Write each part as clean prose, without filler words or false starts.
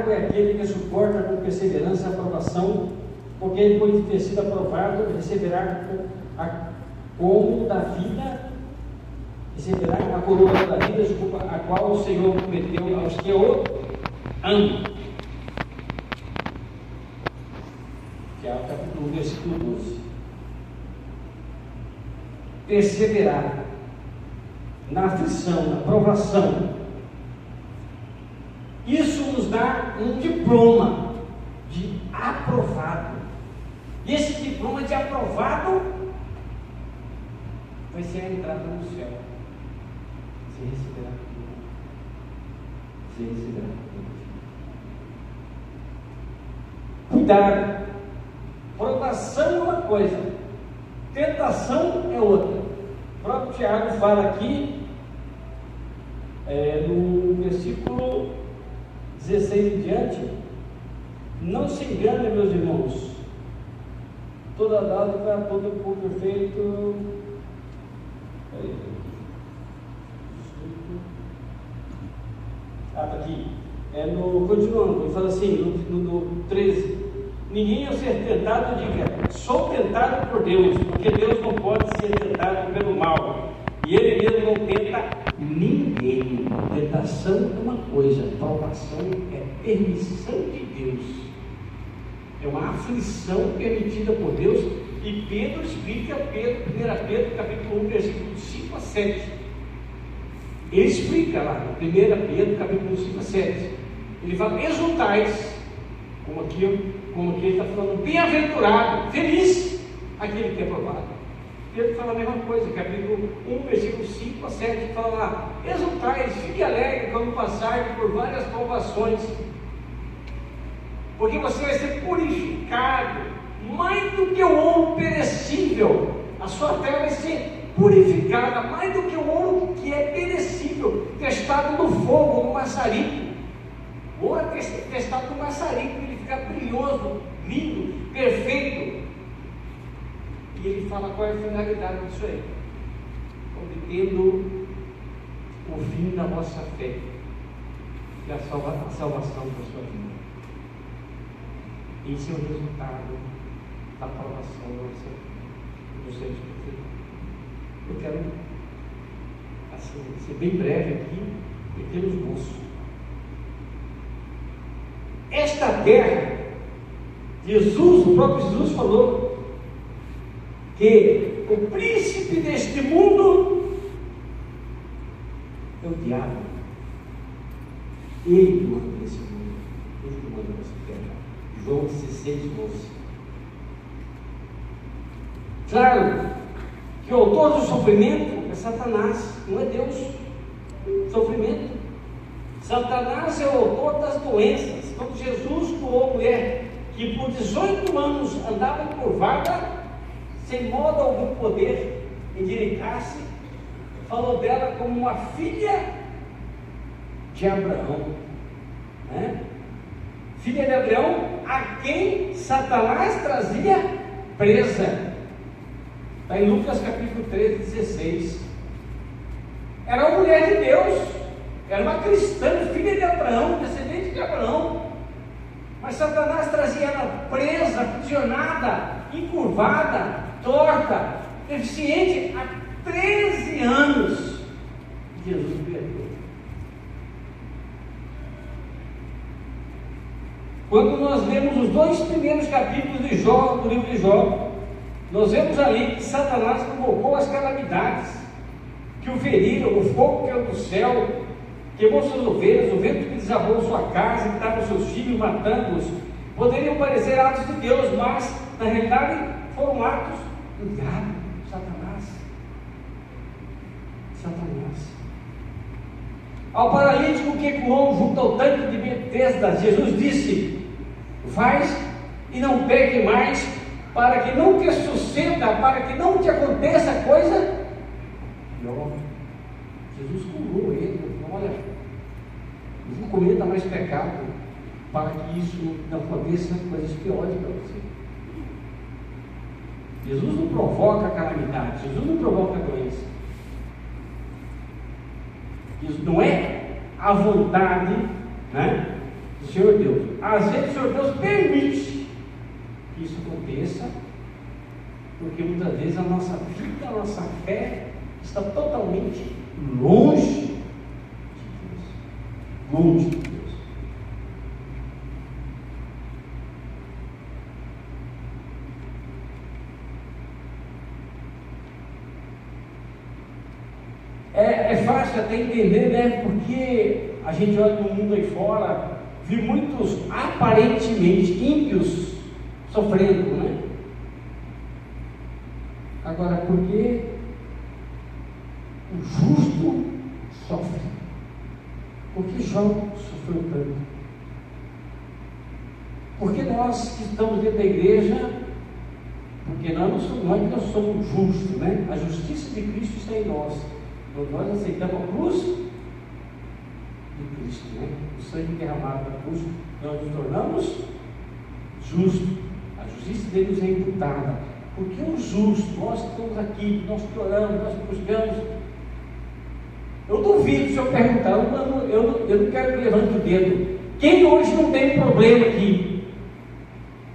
Sábio é aquele que suporta com perseverança a aprovação, porque depois de ter sido aprovado, receberá como da vida, receberá a coroa da vida, a qual o Senhor prometeu aos que o amam. Que é o capítulo 1, versículo 12. Perseverar na aflição, na provação. Isso nos dá um diploma de aprovado. E esse diploma de aprovado vai ser a entrada no céu. Você receberá tudo. Você receberá tudo. Cuidado. Provação é uma coisa, tentação é outra. O próprio Tiago fala aqui, no versículo 16 em diante: não se engane, meus irmãos, toda dádiva, todo por perfeito. Está aqui. Continuando, ele fala assim, no 13: ninguém ao ser tentado diga, sou tentado por Deus, porque Deus não pode ser tentado pelo mal, e Ele mesmo não tenta ninguém. Tentação é uma coisa, provação é permissão de Deus, é uma aflição permitida por Deus. E Pedro explica, 1 Pedro capítulo 1, versículo 5 a 7. Ele explica lá, no 1 Pedro capítulo 5 a 7. Ele fala, exultais, como aqui ele está falando, bem-aventurado, feliz aquele que é provado. Pedro fala a mesma coisa, capítulo 1, versículo 5 a 7, fala lá, exultais, fique alegre quando passar por várias provações, porque você vai ser purificado, mais do que o ouro perecível. A sua fé vai ser purificada, mais do que o ouro que é perecível, testado no fogo, no maçarico. O ouro é testado no maçarico, ele fica brilhoso, lindo, perfeito. E ele fala qual é a finalidade disso aí: obtendo o fim da vossa fé e a salvação da sua vida. Esse é o resultado da aprovação do seu Espírito. Eu quero ser bem breve aqui e ter os moços. Esta guerra, o próprio Jesus falou que o príncipe deste mundo é o diabo. Ele manda nesse mundo, ele manda nessa terra. João 16, 12. Claro que o autor do sofrimento é Satanás, não é Deus. Sofrimento. Satanás é o autor das doenças. Quando Jesus curou a mulher que por 18 anos andava encurvada, sem modo algum poder endireitar-se, falou dela como uma filha de Abraão, né? Filha de Abraão, a quem Satanás trazia presa. Está em Lucas capítulo 13, 16. Era uma mulher de Deus, era uma cristã, filha de Abraão, descendente de Abraão, mas Satanás trazia ela presa, aprisionada, encurvada, torta, deficiente há 13 anos. Jesus libertou. Quando nós lemos os 2 primeiros capítulos de Jó, do livro de Jó, nós vemos ali que Satanás provocou as calamidades que o feriram, o fogo que caiu do céu, queimou suas ovelhas, o vento que desabou sua casa, que estava seus filhos, matando-os. Poderiam parecer atos de Deus, mas na realidade foram atos do diabo, Satanás. Ao paralítico que curou junto ao tanque de Betesda, Jesus disse: vais e não pegue mais, para que não te suceda, para que não te aconteça coisa pior. Jesus curou ele. Olha, não vou cometer mais pecado, para que isso não aconteça coisas piores para você. Jesus não provoca a calamidade, Jesus não provoca a doença. Isso não é a vontade, né, do Senhor Deus. Às vezes o Senhor Deus permite que isso aconteça, porque muitas vezes a nossa vida, a nossa fé está totalmente longe de Deus. Longe de Deus. É fácil até entender, né? Porque a gente olha no mundo aí fora, vê muitos aparentemente ímpios sofrendo, né? Agora, por que o justo sofre? Por que Jó sofreu tanto? Porque nós que estamos dentro da igreja, porque nós somos justos, né? A justiça de Cristo está em nós. Então nós aceitamos a cruz de Cristo, né? O sangue derramado na cruz, nós nos tornamos justos. A justiça dele nos é imputada. Porque o justo, nós que estamos aqui, nós que oramos, nós que buscamos, eu duvido se eu perguntar, eu não quero que levante o dedo. Quem hoje não tem problema aqui?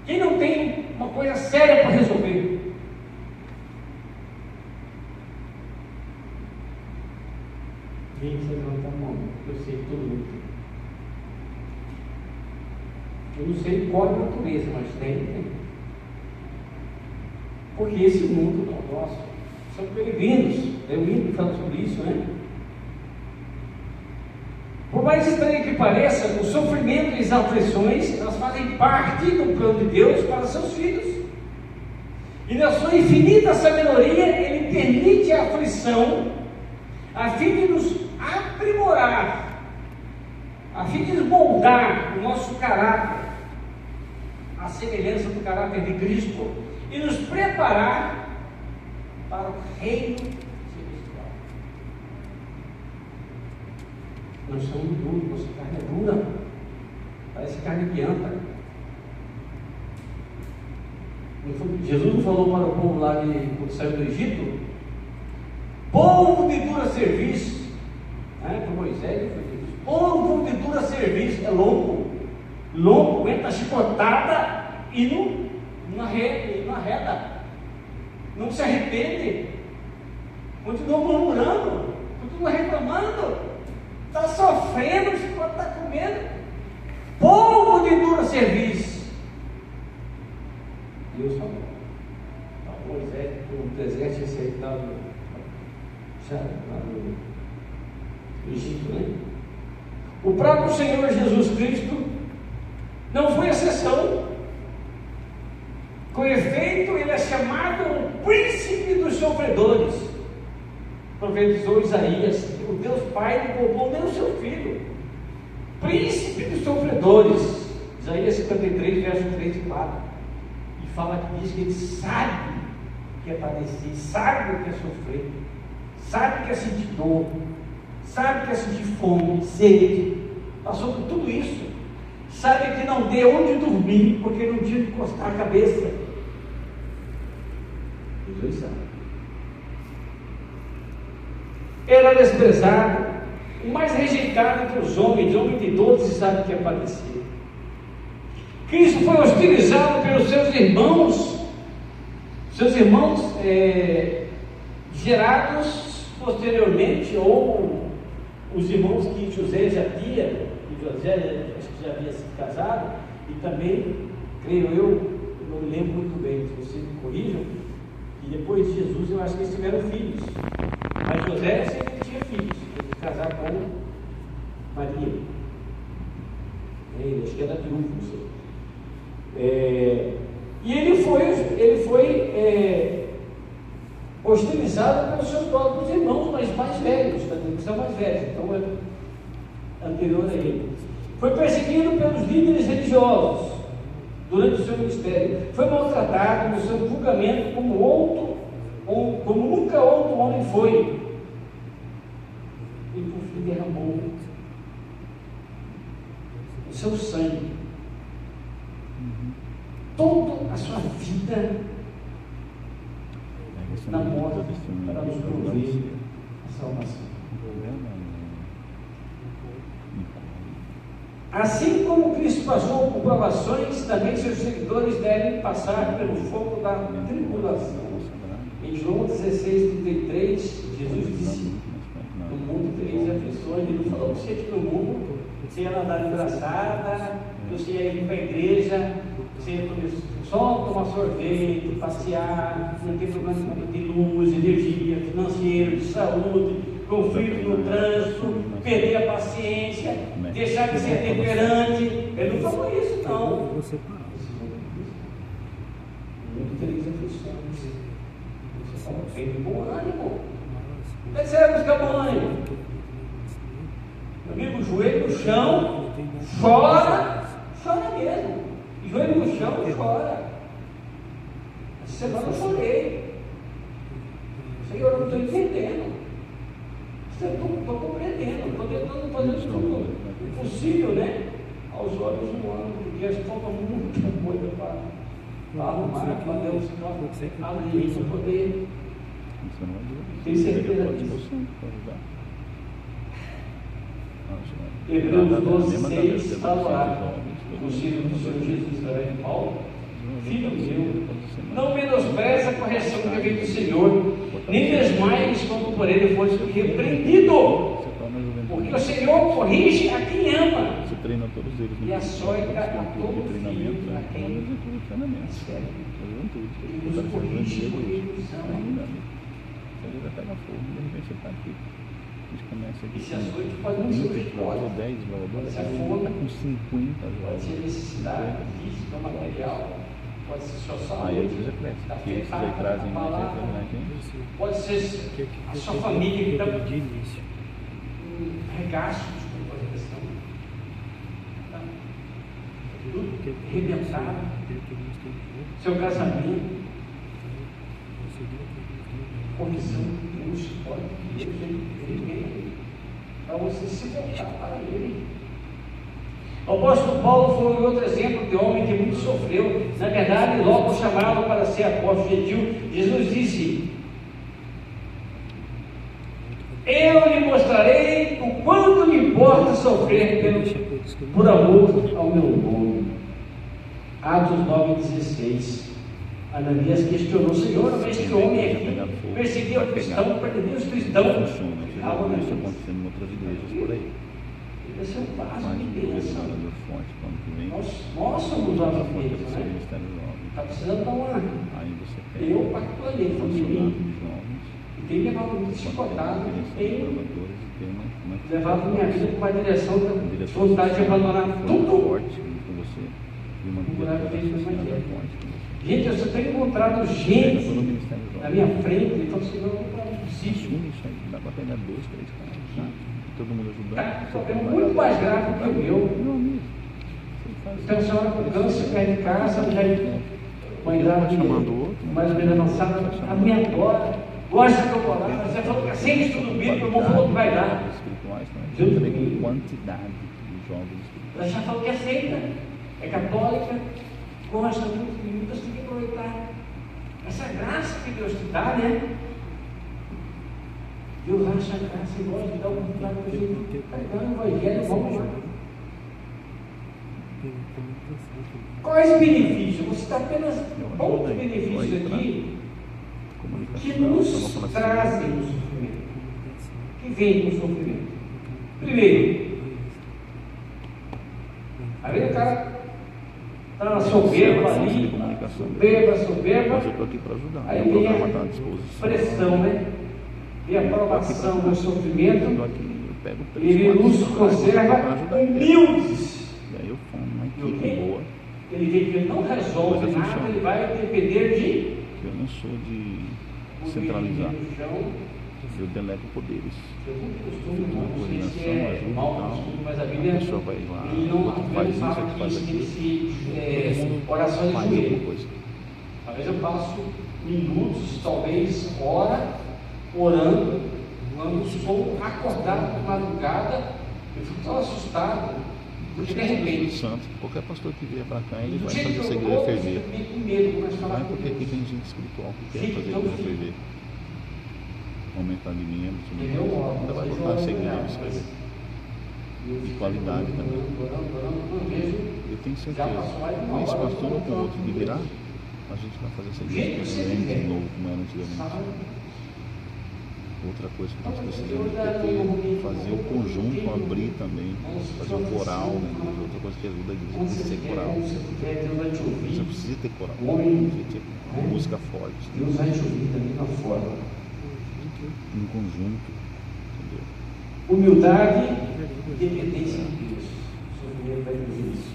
Quem não tem uma coisa séria para resolver? Gente, você levanta a mão, eu sei que todo mundo tem. Eu não sei qual é a natureza, mas tem. Porque esse mundo não é nosso. São peregrinos. É o hino que fala sobre isso, né? Por mais estranho que pareça, o sofrimento e as aflições, elas fazem parte do plano de Deus para seus filhos. E na sua infinita sabedoria, Ele permite a aflição a fim de nos aprimorar, a fim de moldar o nosso caráter, a semelhança do caráter de Cristo, e nos preparar para o reino celestial. Nós somos duros, nossa carne é dura, parece carne de anta. Jesus não falou para o povo lá quando saiu do Egito, povo de dura serviço, né? Para Moisés foi isso. Povo de dura serviço, é longo, aguenta a chicotada e não arreda, não se arrepende, continua murmurando, continua reclamando, está sofrendo, está comendo. Povo de dura serviço. Deus falou para Moisés, no deserto, esse aí estava lá no Egito, né? O próprio Senhor Jesus Cristo não foi exceção. Com efeito, ele é chamado o príncipe dos sofredores. Profetizou Isaías, o Deus Pai não poupou nem o seu filho. Príncipe dos sofredores. Isaías 53, versos 3 e 4. E fala que diz que ele sabe o que é padecer, sabe o que é sofrer, sabe o que é sentir dor, sabe o que é sentir fome, sede, passou por tudo isso, sabe que não deu onde dormir, porque não tinha de encostar a cabeça. Jesus sabe. Era desprezado, o mais rejeitado entre os homens, homem de todos, e sabe o que é padecer. Cristo foi hostilizado pelos seus irmãos gerados posteriormente, ou os irmãos que José já tinha, e José acho que já havia se casado, e também, creio eu não me lembro muito bem, se vocês me corrijam, e depois de Jesus eu acho que eles tiveram filhos, mas José sempre tinha filhos, ele casar com Maria, acho que era viúvo, não sei. E ele foi hostilizado pelos seus próprios irmãos, mas mais velhos, que são mais velhos, então é anterior a ele. Foi perseguido pelos líderes religiosos durante o seu ministério, foi maltratado no seu julgamento como nunca outro homem foi. E por fim derramou o seu sangue, toda a sua vida na morte para nos prover a salvação. Assim como Cristo passou por provações, também seus seguidores devem passar pelo fogo da tribulação. Em João 16:33, Jesus disse: no mundo tereis aflições. Ele não falou que você que no mundo você ia andar de braçada, você ia ir para a igreja, você ia só tomar sorvete, passear, não ter problema de luz, energia, financeiro, de saúde, conflito no trânsito, perder a paciência, deixar de ser temperante. Ele não falou isso, não. Muito tereis aflições. Você fala, tem bom ânimo. Como é que você vai buscar bom ânimo? Meu amigo, joelho no chão, chora mesmo. Joelho no chão, chora. Essa semana eu chorei. Senhor, eu não estou entendendo. Eu estou compreendendo, estou tentando fazer tudo o possível, né? Aos olhos humanos, porque acho que falta muita coisa para arrumar, para Deus ali, para poder. Tem certeza disso. Hebreus 12:6 fala lá, no sino do Senhor Jesus, através de Paulo: Filho meu, não menospreze a correção que vem do Senhor, nem desmaies quando por ele fosse repreendido, porque o Senhor corrige a quem ama e açoita a todo filho a quem serve. Ele nos corrige porque nos ama. E se açoite pode não ser pode, pode ser a fome, pode ser necessidade física, material, pode ser sua saúde, está afetada com a palavra, pode ser a sua família que está regaço, desculpa a questão, tá? Tudo arrebentado, seu casamento, condição de Deus pode vir para você se voltar para Ele. O apóstolo Paulo foi outro exemplo de homem que muito sofreu. Na verdade, logo chamado para ser apóstolo gentil, Jesus disse: eu lhe mostrarei o quanto me importa sofrer por amor ao meu nome. Atos 9:16. Ananias questionou: Senhor, mas este homem aqui perseguia o cristão, perseguia os cristãos. Isso acontecendo em outras igrejas por aí. Esse é um passo de bênção. Nós somos somos novas igrejas, né? Está precisando dar uma. Eu, particularmente, família, e tenho levado muito chicotado, tenho levado minha vida para uma direção da vontade de abandonar tudo. Gente, eu só tenho encontrado gente na minha frente, então assim, não é possível. Dá para pegar 2, 3 caras, todo mundo ajudando. Está sofrendo muito mais grave do que o meu. Então, a senhora com câncer, perde de casa, uma idade mais ou menos avançada, a minha adora, gosta de chocolate, você falou que sempre estudo bíblico, o irmão falou que vai dar. Junto com quantidade de jovens espirituais. Ela já falou que aceita, é católica, gosta muito de Deus, tem que aproveitar essa graça que Deus te dá, né? Deus acha a graça e gosta de dar uma oportunidade para a gente pregando o evangelho, vamos lá. Quais benefícios? Vou citar apenas poucos benefícios aqui que nos trazem o sofrimento, que vem com o sofrimento. Primeiro, aí o cara está na soberba ali, soberba, Mas eu estou aqui para ajudar. aí vem a pressão, né? E a provação do sofrimento, ele nos conserva humildes. Daí eu falo, uma equipe boa. Ele vê que ele não resolve nada, ele vai depender de. Eu não sou de centralizar. Eu delego poderes. Uma coordenação, ajuda e tal. A pessoa vai lá, o outro faz isso, outro faz aquilo. Orações Faz de alguma joelho. coisa. Às vezes eu passo minutos, talvez hora, orando. Quando estou acordado de madrugada, eu fico tão assustado, porque de repente. Santo, qualquer pastor que vier para cá, ele vai fazer essa igreja ferver. Não é porque aqui tem gente espiritual que quer fazer a igreja ferver. Aumentar de membros, ainda vai botar essa igreja, você vai ver. e qualidade também. Eu tenho certeza, com esse pastor ou com outro que virá, a gente vai fazer essa igreja de novo, como era antigamente. Outra coisa que nós precisamos é fazer o conjunto abrir também, fazer o coral, né? Outra coisa que ajuda a igreja precisa ter coral. Você precisa ter coral, precisa ter música forte. Deus vai te ouvir da mesma forma. Em conjunto, entendeu? Humildade e dependência de Deus. O sofrimento vai dizer isso.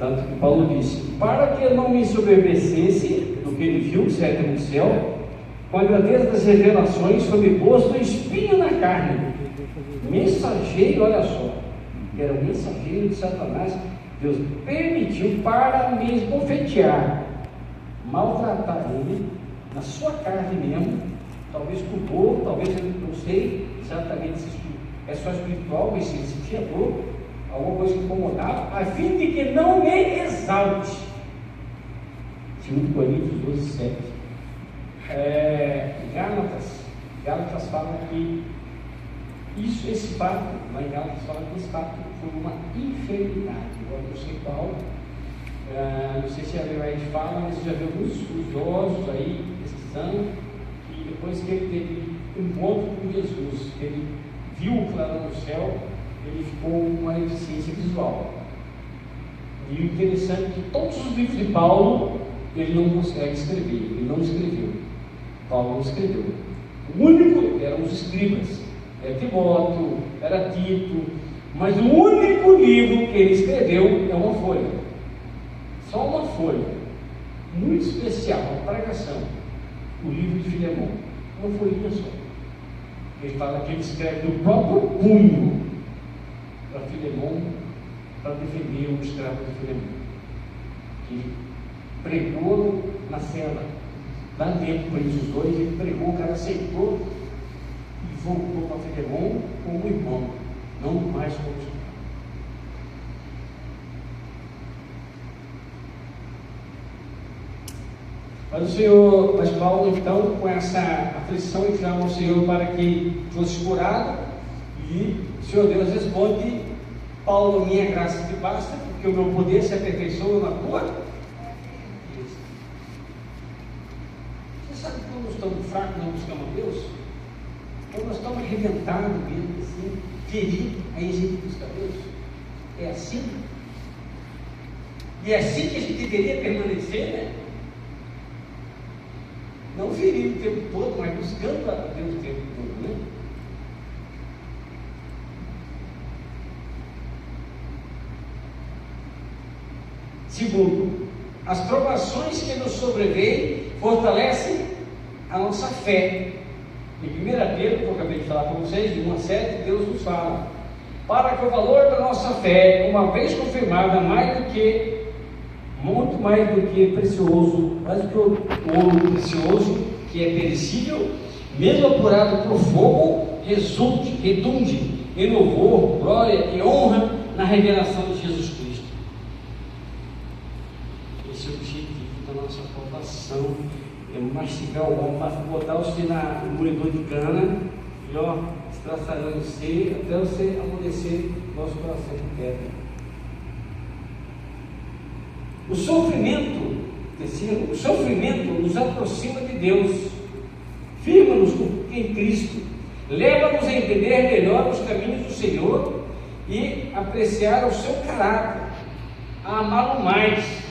Tanto que Paulo disse: para que eu não me ensoberbecesse do que ele viu, certo no céu, com a grandeza das revelações, foi-me posto um espinho na carne, mensageiro, olha só, era um mensageiro de Satanás. Deus permitiu para me esbofetear, maltratar ele, na sua carne mesmo, talvez com dor, talvez eu não sei exatamente se é só espiritual, mas se ele sentia dor, alguma coisa que incomodava, a fim de que não me exalte. 2 Coríntios 12, 7. Gálatas fala que esse fato, lá em Gálatas fala que esse fato foi uma enfermidade. Agora não sei qual, não sei se a Leonete fala, mas já viu alguns idosos aí pesquisando, e depois que ele teve um encontro com Jesus, ele viu o clarão do céu, ele ficou com uma deficiência visual. E o interessante é que todos os livros de Paulo ele não consegue escrever, ele não escreveu. Paulo não escreveu. O único eram os escribas, era Timóteo, era Tito, mas o único livro que ele escreveu é uma folha, só uma folha, muito especial, uma pregação, o livro de Filemão, uma folhinha só. Ele fala que ele escreve do próprio punho para Filemão, para defender o escravo de Filemão, que pregou na cela. Lá dentro, para eles os dois, ele pregou, o cara aceitou e voltou para Filemão como irmão, não mais como escravo. Mas Paulo, então, com essa aflição, ele clama ao Senhor para que fosse curado, e o Senhor Deus responde: Paulo, minha graça te basta, porque o meu poder se aperfeiçoa na tua. Sabe quando nós estamos fracos, não buscamos a Deus? Quando nós estamos arrebentados mesmo, assim, feridos, aí a gente busca a Deus. É assim. E é assim que a gente deveria permanecer, né? Não ferido o tempo todo, mas buscando a Deus o tempo todo, né? Segundo, as provações que nos sobrevêm fortalecem a nossa fé. Em 1 Pedro, que eu acabei de falar para vocês, de 1 a 7, Deus nos fala: para que o valor da nossa fé, uma vez confirmada, muito mais do que precioso, mais do que o ouro precioso, que é perecível, mesmo apurado por fogo, redunde em louvor, glória e honra na revelação de Jesus Cristo. Esse é o objetivo da nossa salvação. É mastigar o homem, botar você no moedor de cana e estraçalhando você até você amolecer nosso coração de pedra. O sofrimento nos aproxima de Deus, firma-nos em Cristo, leva-nos a entender melhor os caminhos do Senhor e apreciar o seu caráter, a amá-lo mais.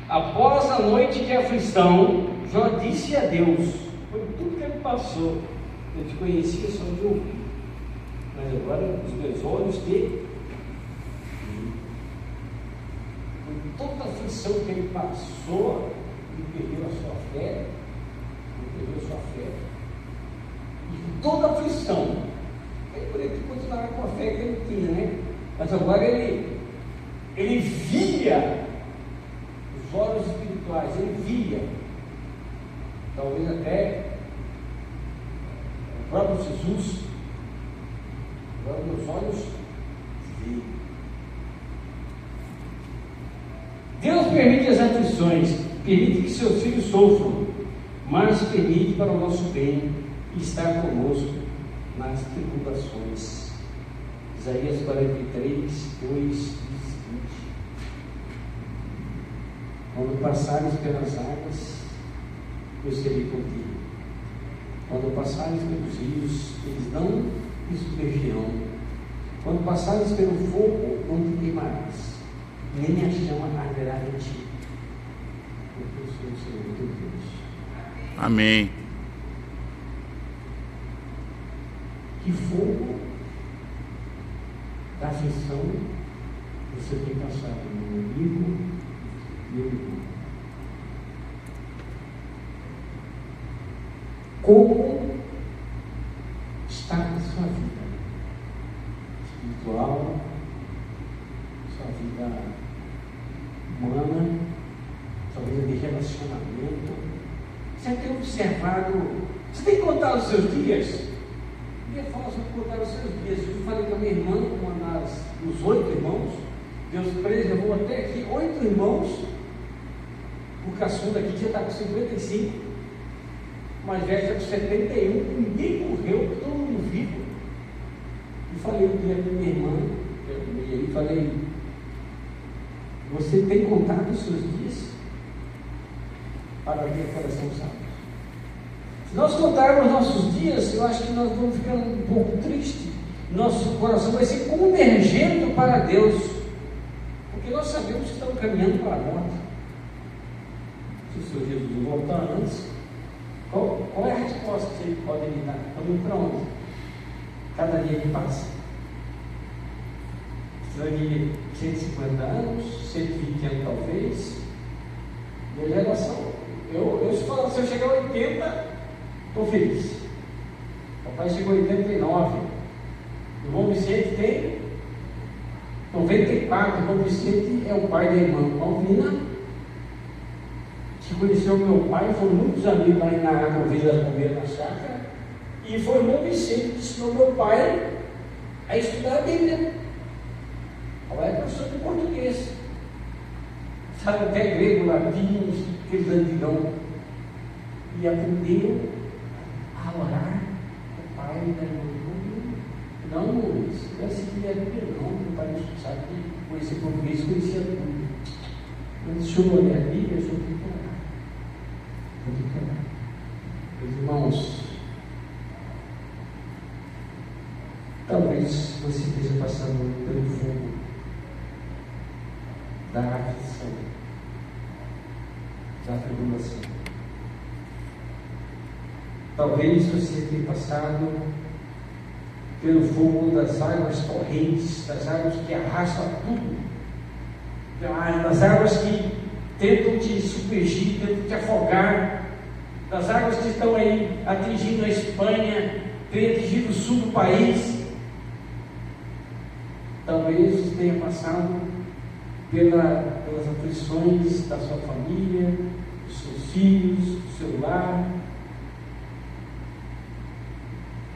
Após a noite de aflição, Jó disse a Deus, foi tudo que ele passou, eu te conhecia só de ouvir, mas agora os meus olhos te... Por toda a aflição que ele passou, ele perdeu a sua fé, e por toda a aflição, ele poderia continuar com a fé que ele tinha, né? Mas agora ele via os olhos espirituais, ele via, talvez até o próprio Jesus, agora meus olhos viam. Deus permite as aflições, permite que seus filhos sofram, mas permite para o nosso bem e estar conosco nas tribulações. Isaías 43, 2 diz o seguinte: quando passares pelas águas, eu serei contigo. Quando passares pelos rios, eles não te submergirão. Quando passares pelo fogo, não te queimarás, nem a chama arderá em ti. Porque eu sou o Senhor teu Deus. Amém. Que fogo da aflição você tem passado, meu amigo, meu irmão? Como está a sua vida espiritual, sua vida humana, sua vida de relacionamento? Você tem observado? Você tem contado os seus dias? Eu falo sobre contar os seus dias. Eu falei com a minha irmã, uma dos 8 irmãos. Deus preservou até aqui 8 irmãos. O caçula aqui já está com 55. O mais velho está com 71. Ninguém morreu, todo mundo vivo. E falei um dia para minha irmã, e falei: você tem contado os seus dias para ter coração sábio? Se nós contarmos nossos dias, eu acho que nós vamos ficando um pouco tristes. Nosso coração vai ser convergendo para Deus, porque nós sabemos que estamos caminhando para a morte. Se o Senhor Jesus voltar antes, qual é a resposta que Ele pode me dar? Estamos indo para onde? Cada dia que passa. Daqui 150 anos, 120 anos talvez. Minha geração, se eu chegar a 80, estou feliz. Papai chegou a 89. O irmão Vicente tem 94. O irmão Vicente é o pai da irmã Alvina, que conheceu meu pai, foram muitos amigos lá na Convida das Palmeiras, na chácara. E foi o irmão Vicente que ensinou meu pai a estudar a Bíblia. Papai é professor de português, sabe até grego, latim, aqueles antigão. E aprendeu a orar o pai da irmã. Não, isso não é assim que é Bíblia, não. Meu pai não sabe que conhecer português, conhecia tudo. Mas deixa eu olhar a Bíblia, eu só tenho que orar. Vou ter que orar. Meus irmãos, talvez você esteja passando pelo fogo da aflição, da tribulação. Talvez você tenha passado pelo fogo das águas correntes, das águas que arrastam tudo, das águas que tentam te submergir, tentam te afogar, das águas que estão aí atingindo a Espanha, tem atingido o sul do país. Talvez você tenha passado pelas aflições da sua família, dos seus filhos, do seu lar.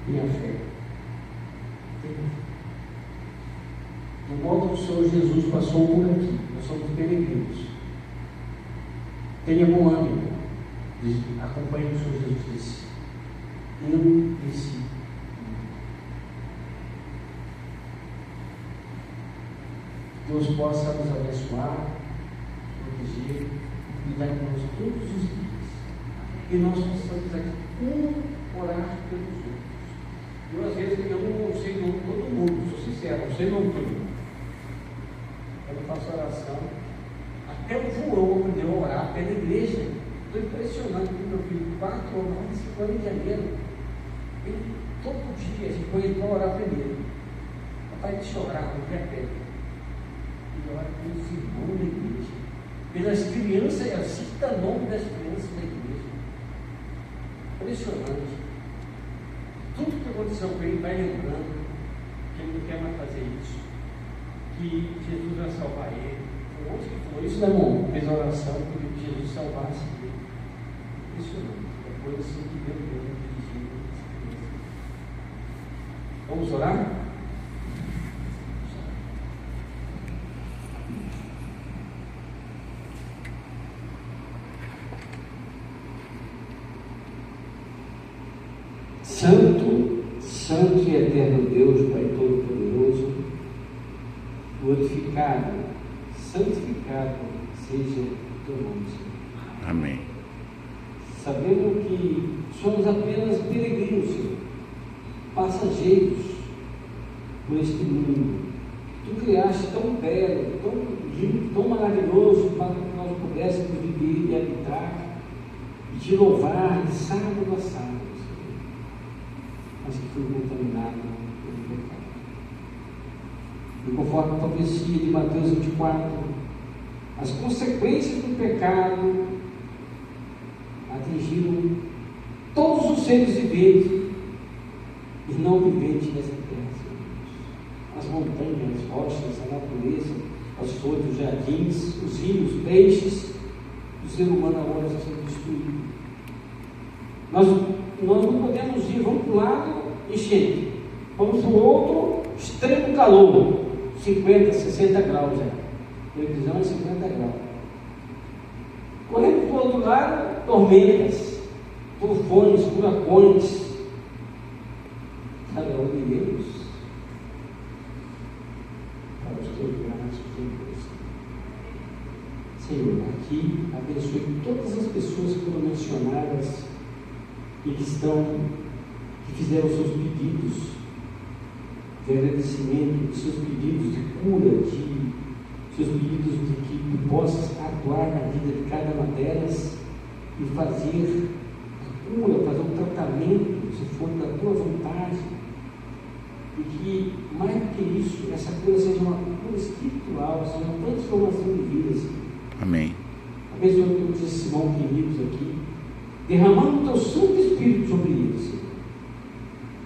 Minha fé. Do modo que o Senhor Jesus passou por aqui, nós somos peregrinos. Tenha bom ânimo, acompanhe o que o Senhor Jesus disse. Eu disse. Deus possa nos abençoar, proteger, cuidar de nós todos os dias. E nós possamos aqui orar pelos outros. Eu, às vezes, eu não sei nome de todo mundo, sou sincero, não sei nome de todo mundo. Quando eu faço oração, até o João aprendeu a orar pela igreja. Estou impressionado com meu filho, 4 anos, 5 anos em janeiro. Ele, todo dia, a gente põe ele para orar primeiro. Papai de chorar, não quer pedra. E ora pelos irmãos da igreja, pelas crianças, ela cita o nome das crianças da igreja. Impressionante. Tudo que aconteceu com ele, vai lembrando que ele não quer mais fazer isso, que Jesus vai salvar ele. Onde que foi isso, né, irmão? Fez a oração para que Jesus salvasse ele. Impressionante. É coisa assim que Deus dirigindo essa criança. Vamos orar? Santo, Santo e eterno Deus, Pai Todo-Poderoso, santificado seja o teu nome, Senhor. Amém. Sabendo que somos apenas peregrinos, Senhor, passageiros por este mundo. Tu criaste tão belo, tão lindo, tão maravilhoso para que nós pudéssemos viver e habitar e te louvar de sábado a sábado, Senhor, mas que foi contaminado pelo pecado. E conforme a profecia de Mateus 24, as consequências do pecado atingiram todos os seres viventes e não viventes dessa terra, Senhor. As montanhas, as rochas, a natureza, as flores, os jardins, os rios, os peixes, o ser humano agora está sendo destruído. Nós não podemos ir, vamos para um lado, enchente, vamos para o outro, extremo calor, 50, 60 graus já. A previsão é 50 graus. Correndo para o outro lado, tormentas, tufões, furacões. Sabe onde iremos? Para os teus braços, Senhor, aqui abençoe todas as pessoas que foram mencionadas e que fizeram seus pedidos de agradecimento, de seus pedidos de cura, de seus pedidos de que tu possas atuar na vida de cada uma delas e fazer a cura, fazer um tratamento, se for da tua vontade, e que, mais do que isso, essa cura seja uma cura espiritual, seja uma transformação de vidas. Amém. Abençoe todos esses irmãos queridos aqui, derramando o teu Santo Espírito sobre eles, Senhor.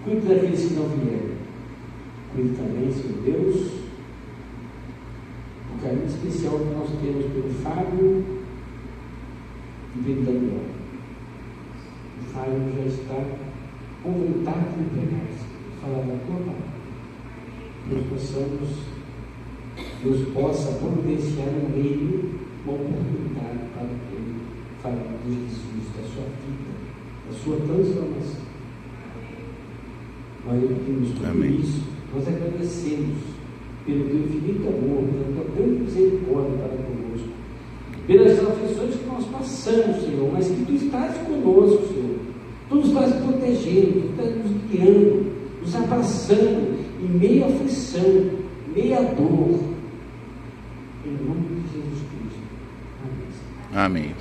Cuide daqueles que não vieram. Cuide também, Senhor Deus, o carinho especial que nós temos pelo Fábio e pelo Daniel. O Fábio já está com vontade de pregar, falar da tua palavra. Deus possa providenciar no meio uma oportunidade para ele falar de Jesus, da sua vida, da sua transformação. Nós pedimos tudo isso, nós agradecemos pelo teu infinito amor, pela tua grande misericórdia para conosco, pelas aflições que nós passamos, Senhor, mas que tu estás conosco, Senhor. Tu nos estás protegendo, tu estás nos guiando, nos abraçando em meio à aflição, em meio à dor. Em nome de Jesus Cristo. Amém. Amém.